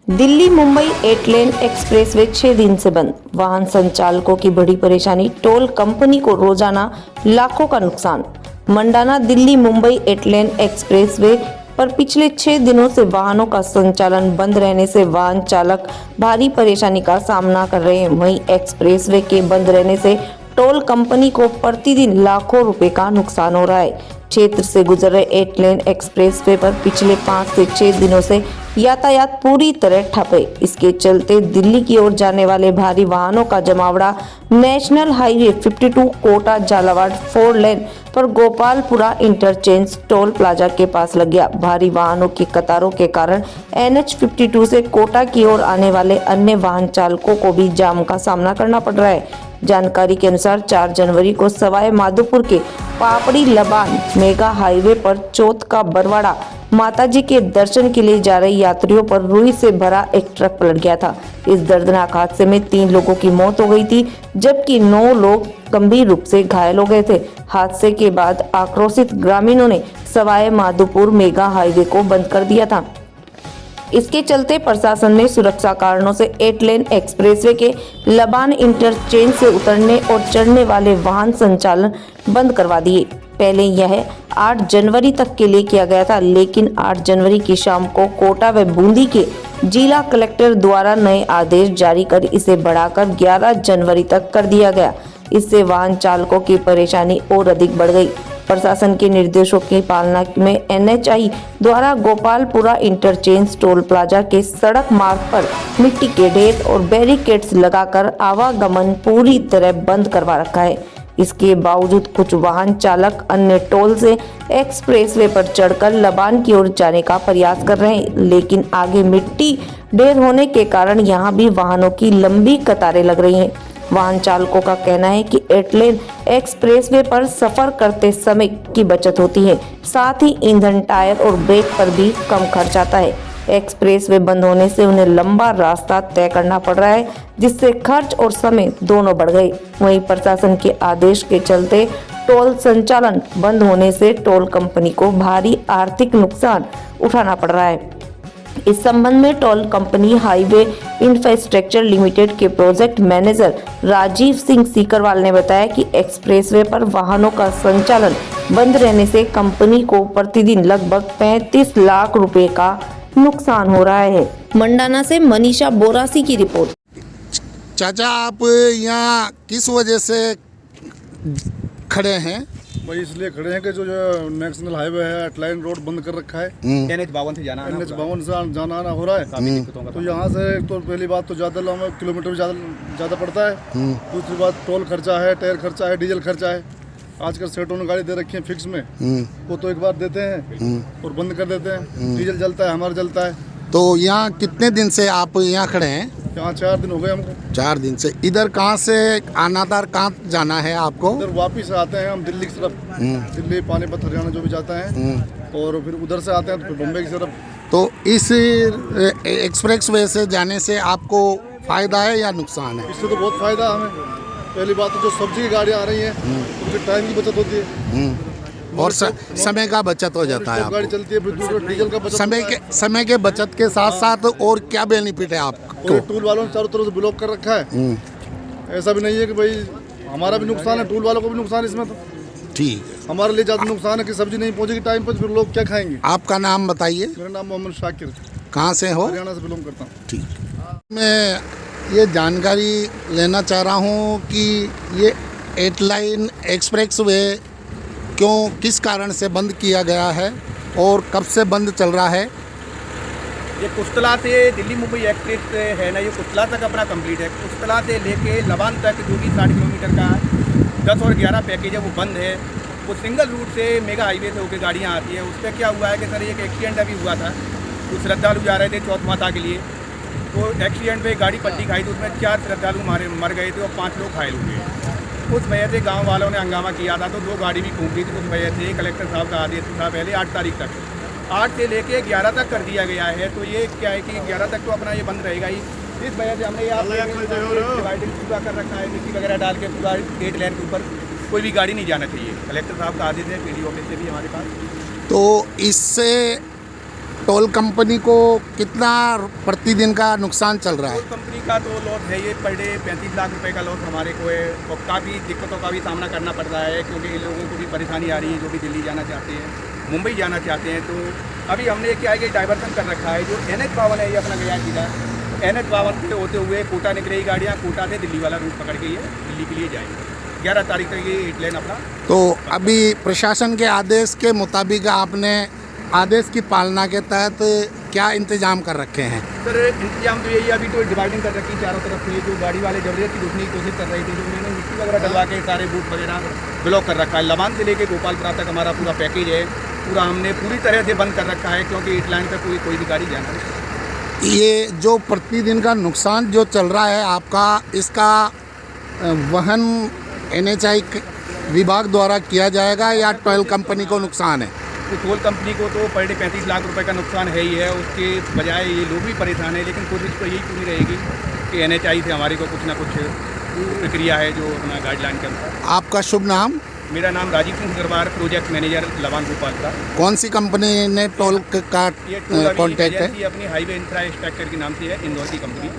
दिल्ली मुंबई 8 लेन expressway 6 दिन से बंद। वाहन संचालकों की बड़ी परेशानी, टोल कंपनी को रोजाना लाखों का नुकसान। मंडाना दिल्ली मुंबई 8 लेन एक्सप्रेसवे पर पिछले 6 दिनों से वाहनों का संचालन बंद रहने से वाहन चालक भारी परेशानी का सामना कर रहे हैं। वहीं एक्सप्रेसवे के बंद रहने से टोल कंपनी को प्रतिदिन लाखों रुपए का नुकसान हो रहा है। क्षेत्र से गुजर रहे 8 लेन एक्सप्रेसवे पर पिछले 5 से 6 दिनों से यातायात पूरी तरह ठप है। इसके चलते दिल्ली की ओर जाने वाले भारी वाहनों का जमावड़ा नेशनल हाईवे 52 कोटा झालावाड़ 4 लेन पर गोपालपुरा इंटरचेंज टोल प्लाजा के पास लग गया। भारी वाहनों की कतारों के कारण NH 52 से कोटा की ओर आने वाले अन्य वाहन चालकों को भी जाम का सामना करना पड़ रहा है। जानकारी के अनुसार 4 जनवरी को सवाई माधोपुर के पापड़ी लबान मेगा हाईवे पर चौथ का बरवाड़ा माताजी के दर्शन के लिए जा रहे यात्रियों पर रुई से भरा एक ट्रक पलट गया था। इस दर्दनाक हादसे में 3 लोगों की मौत हो गई थी, जबकि 9 लोग गंभीर रूप से घायल हो गए थे। हादसे के बाद आक्रोशित ग्रामीणों ने सवाई माधोपुर मेगा हाईवे को बंद कर दिया था। इसके चलते प्रशासन ने सुरक्षा कारणों से 8 लेन एक्सप्रेसवे के लबान इंटरचेंज से उतरने और चढ़ने वाले वाहन संचालन बंद करवा दिए। पहले यह 8 जनवरी तक के लिए किया गया था, लेकिन 8 जनवरी की शाम को कोटा व बूंदी के जिला कलेक्टर द्वारा नए आदेश जारी कर इसे बढ़ाकर 11 जनवरी तक कर दिया गया। इससे वाहन चालकों की परेशानी और अधिक बढ़ गई। प्रशासन के निर्देशों की पालना में NHAI द्वारा गोपालपुरा इंटरचेंज टोल प्लाजा के सड़क मार्ग पर मिट्टी के ढेर और बैरिकेड्स लगाकर आवागमन पूरी तरह बंद करवा रखा है। इसके बावजूद कुछ वाहन चालक अन्य टोल से एक्सप्रेसवे पर चढ़कर लबान की ओर जाने का प्रयास कर रहे हैं, लेकिन आगे मिट्टी ढेर होने के कारण यहां भी वाहनों की लंबी कतारें लग रही हैं। वाहन चालकों का कहना है कि 8 लेन एक्सप्रेसवे पर सफर करते समय की बचत होती है, साथ ही ईंधन, टायर और ब्रेक पर भी कम खर्च आता है। एक्सप्रेसवे बंद होने से उन्हें लंबा रास्ता तय करना पड़ रहा है, जिससे खर्च और समय दोनों बढ़ गए। वहीं प्रशासन के आदेश के चलते टोल संचालन बंद होने से टोल कंपनी को भारी आर्थिक नुकसान उठाना पड़ रहा है। इस संबंध में toll company highway infrastructure limited के प्रोजेक्ट मैनेजर राजीव सिंह सीकरवाल ने बताया कि एक्सप्रेसवे पर वाहनों का संचालन बंद रहने से कंपनी को प्रतिदिन लगभग 35 लाख रुपए का नुकसान हो रहा है। मंडाना से मनीषा बोरासी की रिपोर्ट। चाचा, आप यहाँ किस वजह से खड़े हैं? भाई इसलिए खड़े हैं कि जो नेशनल हाईवे है 8 लाइन रोड बंद कर रखा है। NH 52 से जाना जाना आना हो रहा है। तो यहाँ से तो पहली बात तो ज़्यादा लंबा किलोमीटर ज़्यादा पड़ता है। दूसरी बात टोल खर्चा है, टायर खर्चा है, डीजल खर्चा है। आजकल सेठों ने गाड़ी दे रखी है फिक्स में, वो तो एक बार देते हैं और बंद कर देते हैं। डीजल जलता है, हमारा जलता है। तो यहाँ कितने दिन से आप यहाँ खड़े हैं? यहाँ 4 दिन हो गए हमको। 4 दिन से। इधर कहाँ से आना था, कहाँ जाना है आपको? इधर वापिस आते हैं हम दिल्ली की तरफ, दिल्ली, पानीपत, हरियाणा जो भी जाता है, और फिर उधर से आते हैं तो फिर बम्बई की तरफ। तो इस एक्सप्रेस वे से जाने से आपको फायदा है या नुकसान है? इससे तो बहुत फायदा है हमें। पहली बात तो जो सब्जी की गाड़ियाँ आ रही हैं उससे टाइम की बचत होती है और समय का बचत हो जाता है। गाड़ी चलती है, फिर डीजल का बचत समय के बचत के साथ साथ और क्या बेनिफिट है आपको? टूल वालों ने चारों तरफ से ब्लॉक कर रखा है। ऐसा भी नहीं है कि भाई हमारा भी नुकसान है, टूल वालों को भी नुकसान है इसमें। तो ठीक, हमारे लिए ज़्यादा नुकसान है कि सब्जी नहीं पहुंचेगी टाइम पर, फिर लोग क्या खाएंगे। आपका नाम बताइए। मेरा नाम मोहम्मद शाकिर। कहाँ से हो? हरियाणा से बिलोंग करता हूँ। ठीक। मैं ये जानकारी लेना चाह रहा हूँ कि ये 8 लाइन एक्सप्रेस वे क्यों, किस कारण से बंद किया गया है और कब से बंद चल रहा है? ये कुश्तला से दिल्ली मुंबई एक्सप्रेस है ना, ये कुश्तला तक अपना कंप्लीट है। कुश्तला से लेके लबान तक जो कि 60 किलोमीटर का 10 और 11 पैकेज है, वो बंद है। वो सिंगल रूट से मेगा हाईवे से होकर गाड़ियाँ आती हैं। उस पर क्या हुआ है कि सर एक एक्सीडेंट अभी हुआ था। कुछ श्रद्धालु जा रहे थे चौथ माता के लिए, तो एक्सीडेंट में गाड़ी पलटी खाई, तो उसमें 4 श्रद्धालु मर गए थे और 5 लोग घायल हुए। उस वजह से गांव वालों ने हंगामा किया था, तो 2 गाड़ी भी घूम गई थी। उस वजह से कलेक्टर साहब का आदेश था पहले 8 तारीख तक, 8 से लेके 11 तक कर दिया गया है। तो ये क्या है कि 11 तक तो अपना ये बंद रहेगा ही। इस वजह से हमने यहाँ डिवाइडिंग पूरा कर रखा है, मिट्टी वगैरह डाल के पूरा 8 लेन के ऊपर कोई भी गाड़ी नहीं जाना चाहिए। कलेक्टर साहब का आदेश है, PD ऑफिस से भी हमारे पास। तो इससे टोल कंपनी को कितना प्रतिदिन का नुकसान चल रहा टोल है? कंपनी का तो लॉस है ये पर डे 35 लाख रुपए का लॉस हमारे को है और काफ़ी दिक्कतों का भी सामना करना पड़ रहा है क्योंकि इन लोगों को भी परेशानी आ रही है जो भी दिल्ली जाना चाहते हैं, मुंबई जाना चाहते हैं। तो अभी हमने क्या है कि डाइवर्सन कर रखा है, जो NH-52 है ये अपना गया जिला, NH-52 पे होते हुए कोटा निकलेगी गाड़ियाँ, कोटा से दिल्ली वाला रूट पकड़ के ये दिल्ली के लिए जाएंगे। 11 तारीख तक ये 8 लेन अपना। तो अभी प्रशासन के आदेश के मुताबिक आपने आदेश की पालना के तहत क्या इंतजाम कर रखे हैं? सर इंतजाम तो यही, अभी तो डिवाइडिंग कर रखी चारों तरफ से, जो गाड़ी वाले जबरदस्ती रुकने की कोशिश कर रहे थे, जो उन्होंने मिट्टी वगैरह डलवा के सारे बूथ वगैरह ब्लॉक कर रखा है। लबान से लेके गोपालपुरा तक हमारा पूरा पैकेज है, पूरा हमने पूरी तरह से बंद कर रखा है क्योंकि इस लाइन पर कोई भी गाड़ी जाना नहीं। ये जो प्रतिदिन का नुकसान जो चल रहा है आपका, इसका वहन NHI विभाग द्वारा किया जाएगा या टोल कंपनी को नुकसान है? तो टोल कंपनी को तो पर डे 35 लाख रुपए का नुकसान है ही है, उसके बजाय ये लोग भी परेशान है, लेकिन कोशिश तो यही पूरी रहेगी कि NHI से हमारे को कुछ ना कुछ प्रक्रिया है जो अपना गाइडलाइन के अनुसार। आपका शुभ नाम? मेरा नाम राजीव सिंह अग्रवाल, प्रोजेक्ट मैनेजर लवान गोपालपुरा। कौन सी कंपनी ने टोल का ये टोल कॉन्टैक्ट है? एजेंसी अपनी हाईवे इंफ्रास्ट्रक्चर के नाम से है, इंदौर की कंपनी।